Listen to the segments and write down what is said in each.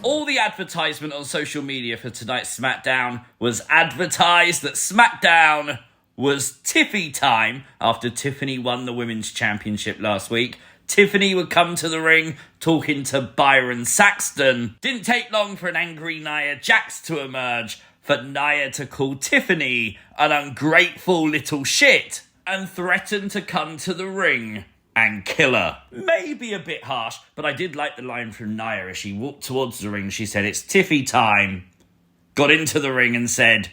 All the advertisement on social media for tonight's SmackDown was advertised that SmackDown was TIFFY time after Tiffany won the Women's Championship last week. Tiffany would come to the ring talking to Byron Saxton. Didn't take long for an angry Nia Jax to emerge, for Nia to call Tiffany an ungrateful little shit and threaten to come to the ring and kill her. Maybe a bit harsh, but I did like the line from Nia as she walked towards the ring. She said, "It's Tiffy time." Got into the ring and said,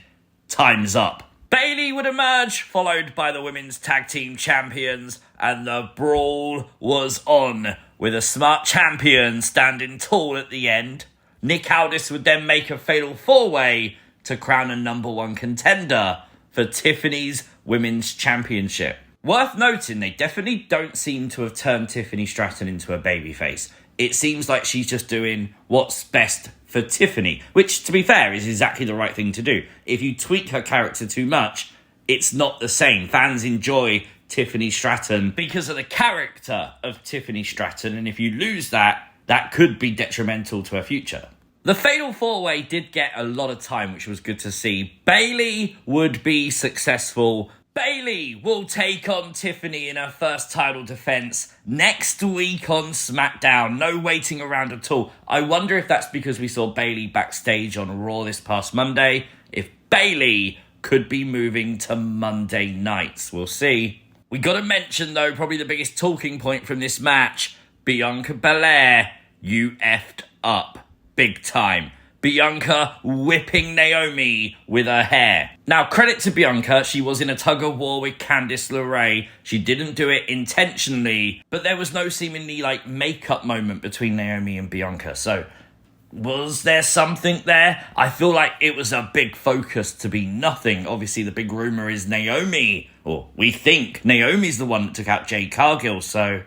"Time's up." Bayley would emerge, followed by the Women's Tag Team Champions, and the brawl was on, with a smart champion standing tall at the end. Nick Aldis would then make a fatal four-way to crown a #1 contender for Tiffany's Women's Championship. Worth noting, they definitely don't seem to have turned Tiffany Stratton into a babyface. It seems like she's just doing what's best for Tiffany, which, to be fair, is exactly the right thing to do. If you tweak her character too much, it's not the same. Fans enjoy Tiffany Stratton because of the character of Tiffany Stratton, and if you lose that, that could be detrimental to her future. The Fatal 4-Way did get a lot of time, which was good to see. Bayley would be successful. Bayley will take on Tiffany in her first title defense next week on SmackDown. No waiting around at all. I wonder if that's because we saw Bayley backstage on Raw this past Monday. If Bayley could be moving to Monday nights. We'll see. We got to mention, though, probably the biggest talking point from this match. Bianca Belair, you effed up. Big time. Bianca whipping Naomi with her hair. Now, credit to Bianca, she was in a tug-of-war with Candice LeRae. She didn't do it intentionally, but there was no seemingly, makeup moment between Naomi and Bianca. So, was there something there? I feel like it was a big focus to be nothing. Obviously, the big rumour is Naomi, or we think Naomi's the one that took out Jade Cargill, so,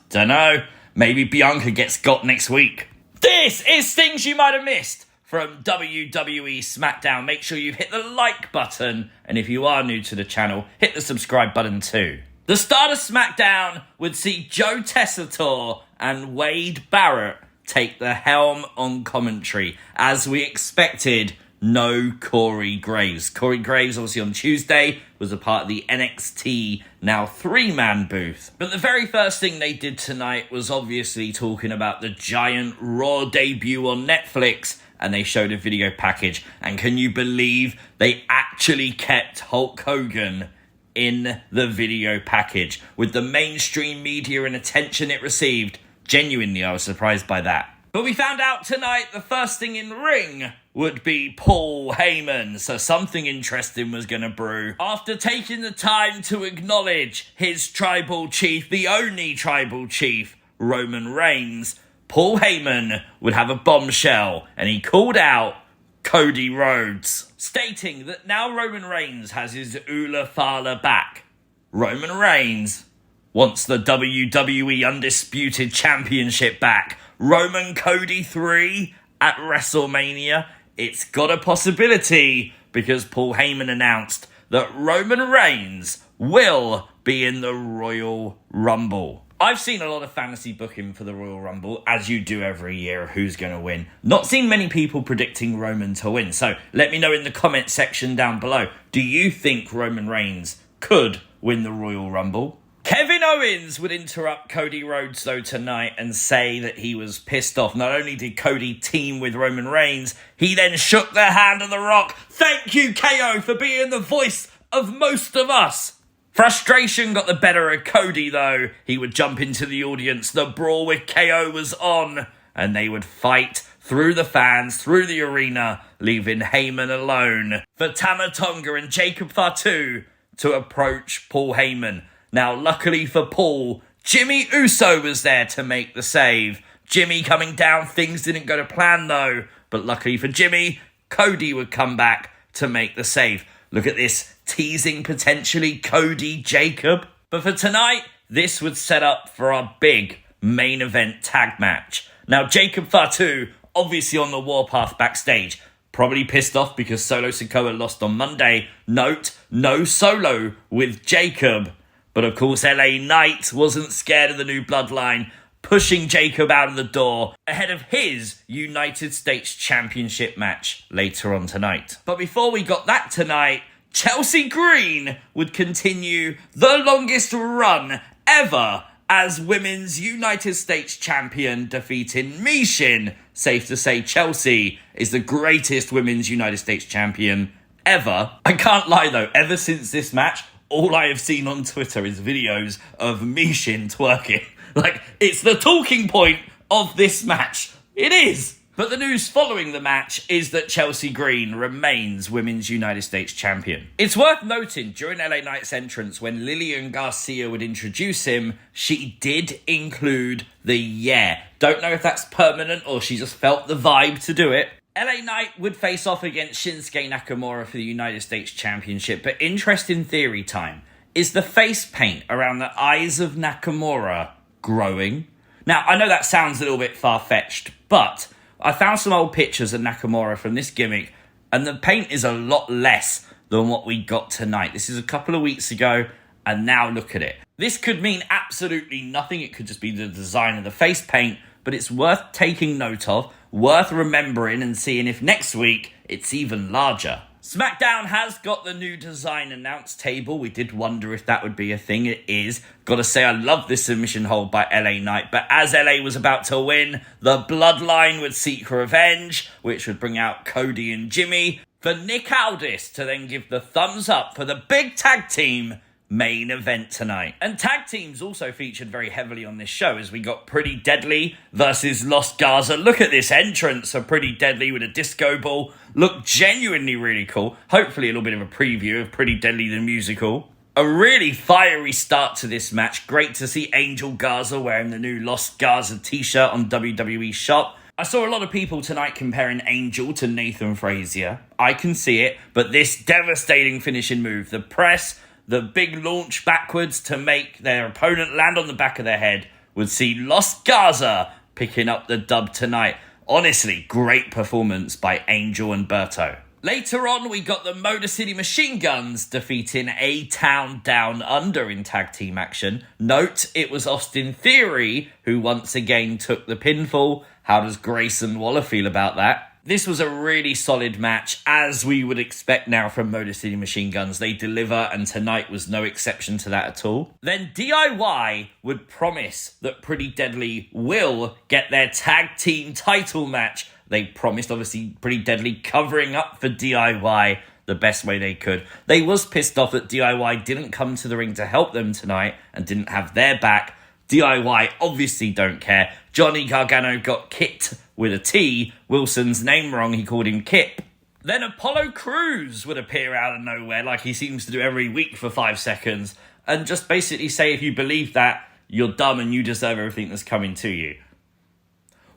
dunno. Maybe Bianca gets got next week. This is things you might have missed from WWE SmackDown. Make sure you hit the like button, and if you are new to the channel, hit the subscribe button too. The start of SmackDown would see Joe Tessitore and Wade Barrett take the helm on commentary. As we expected, no Corey Graves. Corey Graves, obviously on Tuesday, was a part of the NXT now 3-man booth. But the very first thing they did tonight was obviously talking about the giant Raw debut on Netflix, and they showed a video package. And can you believe they actually kept Hulk Hogan in the video package? With the mainstream media and attention it received, genuinely I was surprised by that. But we found out tonight the first thing in the ring would be Paul Heyman, so something interesting was going to brew. After taking the time to acknowledge his tribal chief, the only tribal chief, Roman Reigns, Paul Heyman would have a bombshell, and he called out Cody Rhodes, stating that now Roman Reigns has his Ula Fala back. Roman Reigns wants the WWE Undisputed Championship back. Roman Cody 3 at WrestleMania. It's got a possibility because Paul Heyman announced that Roman Reigns will be in the Royal Rumble. I've seen a lot of fantasy booking for the Royal Rumble, as you do every year, of who's going to win. Not seen many people predicting Roman to win, so let me know in the comment section down below. Do you think Roman Reigns could win the Royal Rumble? Kevin Owens would interrupt Cody Rhodes, though, tonight and say that he was pissed off. Not only did Cody team with Roman Reigns, he then shook the hand of The Rock. Thank you, KO, for being the voice of most of us. Frustration got the better of Cody, though. He would jump into the audience. The brawl with KO was on, and they would fight through the fans, through the arena, leaving Heyman alone for Tama Tonga and Jacob Fatu to approach Paul Heyman. Now, luckily for Paul, Jimmy Uso was there to make the save. Jimmy coming down, things didn't go to plan though. But luckily for Jimmy, Cody would come back to make the save. Look at this, teasing potentially Cody Jacob. But for tonight, this would set up for our big main event tag match. Now, Jacob Fatu, obviously on the warpath backstage, probably pissed off because Solo Sikoa lost on Monday. Note, no Solo with Jacob. But of course, LA Knight wasn't scared of the new Bloodline. pushing Jacob out of the door ahead of his United States Championship match later on tonight. But before we got that tonight, Chelsea Green would continue the longest run ever as Women's United States Champion, defeating Mishin. Safe to say Chelsea is the greatest Women's United States Champion ever. I can't lie though, ever since this match, all I have seen on Twitter is videos of Mishin twerking. Like, it's the talking point of this match. It is. But the news following the match is that Chelsea Green remains Women's United States Champion. It's worth noting, during LA Knight's entrance, when Lillian Garcia would introduce him, she did include the yeah. Don't know if that's permanent or she just felt the vibe to do it. LA Knight would face off against Shinsuke Nakamura for the United States Championship, but interesting theory time. Is the face paint around the eyes of Nakamura growing? Now, I know that sounds a little bit far-fetched, but I found some old pictures of Nakamura from this gimmick, and the paint is a lot less than what we got tonight. This is a couple of weeks ago, and now look at it. This could mean absolutely nothing. It could just be the design of the face paint, but it's worth taking note of, worth remembering and seeing if next week it's even larger. SmackDown has got the new design announce table. We did wonder if that would be a thing. It is. Gotta say, I love this submission hold by LA Knight. But as LA was about to win, the Bloodline would seek revenge, which would bring out Cody and Jimmy, for Nick Aldis to then give the thumbs up for the big tag team main event tonight. And tag teams also featured very heavily on this show, as we got Pretty Deadly versus Los Garza. Look at this entrance of Pretty Deadly with a disco ball. Looked genuinely really cool. Hopefully a little bit of a preview of Pretty Deadly the musical. A really fiery start to this match. Great to see Angel Garza wearing the new Los Garza t-shirt on WWE Shop. I saw a lot of people tonight comparing Angel to Nathan Frazier. I can see it, but this devastating finishing move, the press, the big launch backwards to make their opponent land on the back of their head, would see Los Garza picking up the dub tonight. Honestly, great performance by Angel and Berto. Later on, we got the Motor City Machine Guns defeating A-Town Down Under in tag team action. Note, it was Austin Theory who once again took the pinfall. How does Grayson Waller feel about that? This was a really solid match, as we would expect now from Motor City Machine Guns. They deliver, and tonight was no exception to that at all. Then DIY would promise that Pretty Deadly will get their tag team title match. They promised, obviously, Pretty Deadly covering up for DIY the best way they could. They was pissed off that DIY didn't come to the ring to help them tonight and didn't have their back. DIY obviously don't care. Johnny Gargano got kicked with a T. Wilson's name wrong, he called him Kip. Then Apollo Crews would appear out of nowhere, like he seems to do every week for 5 seconds, and just basically say if you believe that, you're dumb and you deserve everything that's coming to you.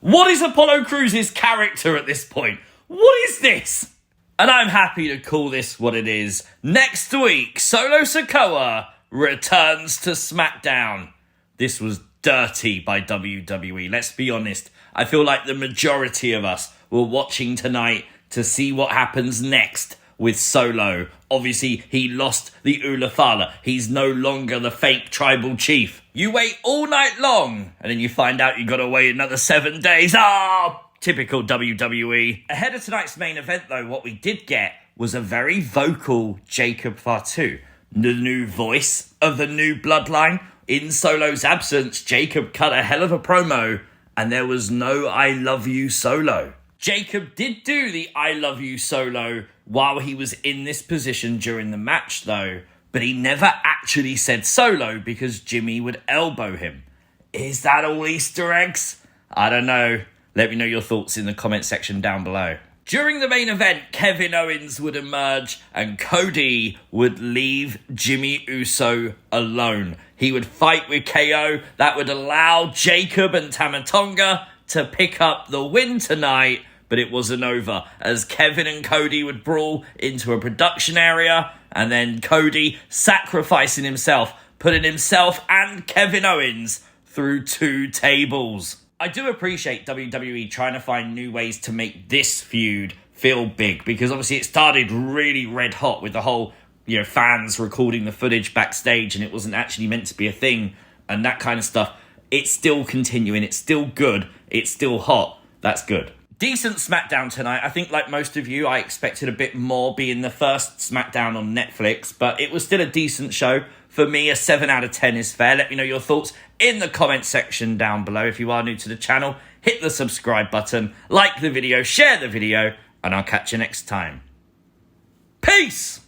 What is Apollo Crews' character at this point? What is this? And I'm happy to call this what it is. Next week, Solo Sikoa returns to SmackDown. This was dirty by WWE, let's be honest. I feel like the majority of us were watching tonight to see what happens next with Solo. Obviously, he lost the Ulafala. He's no longer the fake tribal chief. You wait all night long, and then you find out you gotta wait another 7 days. Typical WWE. Ahead of tonight's main event, though, what we did get was a very vocal Jacob Fatu, the new voice of the new Bloodline. In Solo's absence, Jacob cut a hell of a promo, and there was no I love you Solo. Jacob did do the I love you Solo while he was in this position during the match, though, but he never actually said Solo because Jimmy would elbow him. Is that all Easter eggs? I don't know. Let me know your thoughts in the comment section down below. During the main event, Kevin Owens would emerge and Cody would leave Jimmy Uso alone. He would fight with KO. That would allow Jacob and Tama Tonga to pick up the win tonight, but it wasn't over, as Kevin and Cody would brawl into a production area, and then Cody sacrificing himself, putting himself and Kevin Owens through 2 tables. I do appreciate WWE trying to find new ways to make this feud feel big, because obviously it started really red hot with the whole, fans recording the footage backstage and it wasn't actually meant to be a thing and that kind of stuff. it's still continuing. It's still good. It's still hot. That's good. Decent SmackDown tonight. I think, like most of you, I expected a bit more, being the first SmackDown on Netflix, but it was still a decent show. For me, a 7 out of 10 is fair. Let me know your thoughts in the comment section down below. If you are new to the channel, hit the subscribe button, like the video, share the video, and I'll catch you next time. Peace!